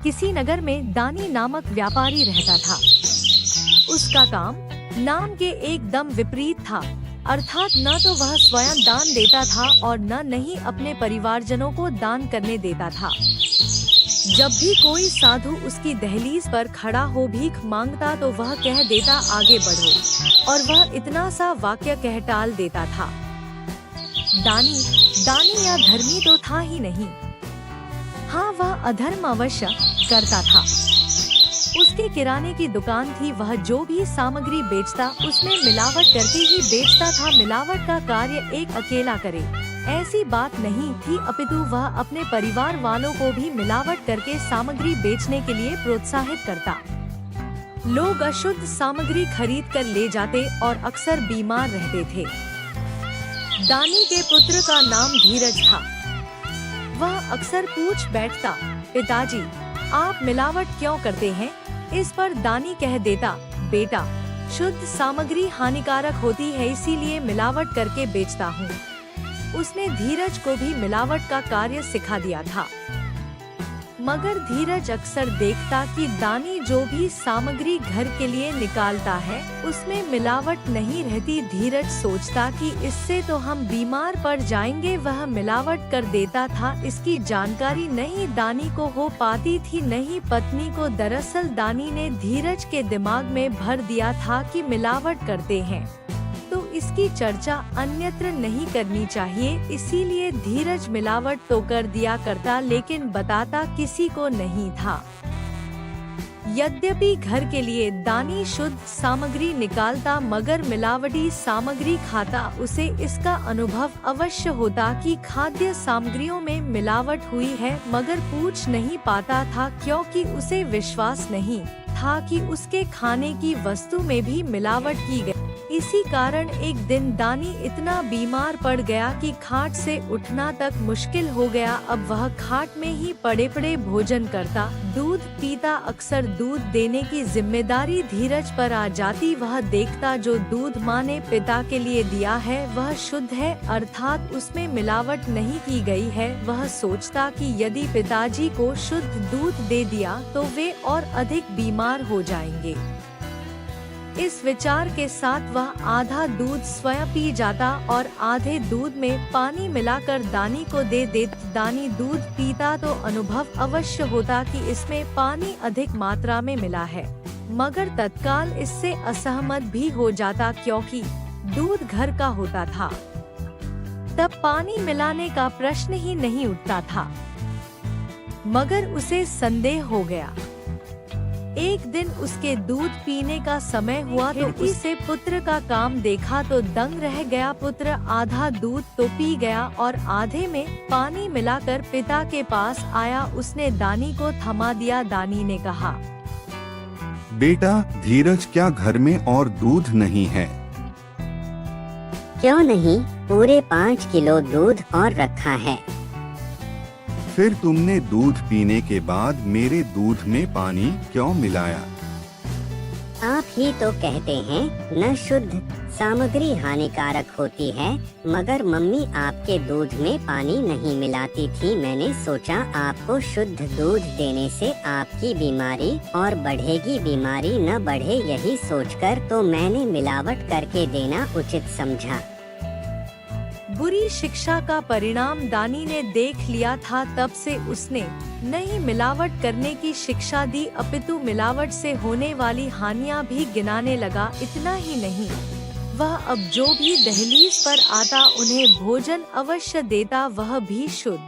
किसी नगर में दानी नामक व्यापारी रहता था। उसका काम नाम के एकदम विपरीत था, अर्थात न तो वह स्वयं दान देता था और न ही अपने परिवारजनों को दान करने देता था। जब भी कोई साधु उसकी दहलीज पर खड़ा हो भीख मांगता तो वह कह देता आगे बढ़ो, और वह इतना सा वाक्य कह टाल देता था। दानी या धर्मी तो था ही नहीं, हाँ वह अधर्म अवश्य करता था। उसके किराने की दुकान थी, वह जो भी सामग्री बेचता उसमें मिलावट करके ही बेचता था। मिलावट का कार्य एक अकेला करे ऐसी बात नहीं थी, अपितु वह अपने परिवार वालों को भी मिलावट करके सामग्री बेचने के लिए प्रोत्साहित करता। लोग अशुद्ध सामग्री खरीद कर ले जाते और अक्सर बीमार रहते थे। दानी के पुत्र का नाम धीरज था। वह अक्सर पूछ बैठता, पिताजी आप मिलावट क्यों करते हैं? इस पर दानी कह देता, बेटा शुद्ध सामग्री हानिकारक होती है, इसीलिए मिलावट करके बेचता हूँ। उसने धीरज को भी मिलावट का कार्य सिखा दिया था। मगर धीरज अक्सर देखता कि दानी जो भी सामग्री घर के लिए निकालता है उसमें मिलावट नहीं रहती। धीरज सोचता कि इससे तो हम बीमार पड़ जाएंगे, वह मिलावट कर देता था। इसकी जानकारी नहीं दानी को हो पाती थी, नहीं पत्नी को। दरअसल दानी ने धीरज के दिमाग में भर दिया था कि मिलावट करते हैं तो इसकी चर्चा अन्यत्र नहीं करनी चाहिए, इसीलिए धीरज मिलावट तो कर दिया करता लेकिन बताता किसी को नहीं था। यद्यपि घर के लिए दानी शुद्ध सामग्री निकालता मगर मिलावटी सामग्री खाता, उसे इसका अनुभव अवश्य होता कि खाद्य सामग्रियों में मिलावट हुई है, मगर पूछ नहीं पाता था क्योंकि उसे विश्वास नहीं था कि उसके खाने की वस्तु में भी मिलावट की गई। इसी कारण एक दिन दानी इतना बीमार पड़ गया कि खाट से उठना तक मुश्किल हो गया। अब वह खाट में ही पड़े पड़े भोजन करता, दूध पीता। अक्सर दूध देने की जिम्मेदारी धीरज पर आ जाती। वह देखता जो दूध माँ ने पिता के लिए दिया है वह शुद्ध है, अर्थात उसमें मिलावट नहीं की गई है। वह सोचता कि यदि पिताजी को शुद्ध दूध दे दिया तो वे और अधिक बीमार हो जाएंगे। इस विचार के साथ वह आधा दूध स्वयं पी जाता और आधे दूध में पानी मिलाकर दानी को दे देता। दानी दूध पीता तो अनुभव अवश्य होता कि इसमें पानी अधिक मात्रा में मिला है, मगर तत्काल इससे असहमत भी हो जाता क्योंकि दूध घर का होता था। तब पानी मिलाने का प्रश्न ही नहीं उठता था, मगर उसे संदेह हो गया। एक दिन उसके दूध पीने का समय हुआ तो उसे पुत्र का काम देखा तो दंग रह गया। पुत्र आधा दूध तो पी गया और आधे में पानी मिलाकर पिता के पास आया। उसने दानी को थमा दिया। दानी ने कहा, बेटा धीरज क्या घर में और दूध नहीं है? क्यों नहीं, पूरे 5 किलो दूध और रखा है। फिर तुमने दूध पीने के बाद मेरे दूध में पानी क्यों मिलाया? आप ही तो कहते हैं न शुद्ध सामग्री हानिकारक होती है, मगर मम्मी आपके दूध में पानी नहीं मिलाती थी। मैंने सोचा आपको शुद्ध दूध देने से आपकी बीमारी और बढ़ेगी, बीमारी न बढ़े, यही सोचकर तो मैंने मिलावट करके देना उचित समझा। बुरी शिक्षा का परिणाम दानी ने देख लिया था। तब से उसने नहीं मिलावट करने की शिक्षा दी, अपितु मिलावट से होने वाली हानियां भी गिनाने लगा। इतना ही नहीं, वह अब जो भी दहलीज पर आता उन्हें भोजन अवश्य देता, वह भी शुद्ध।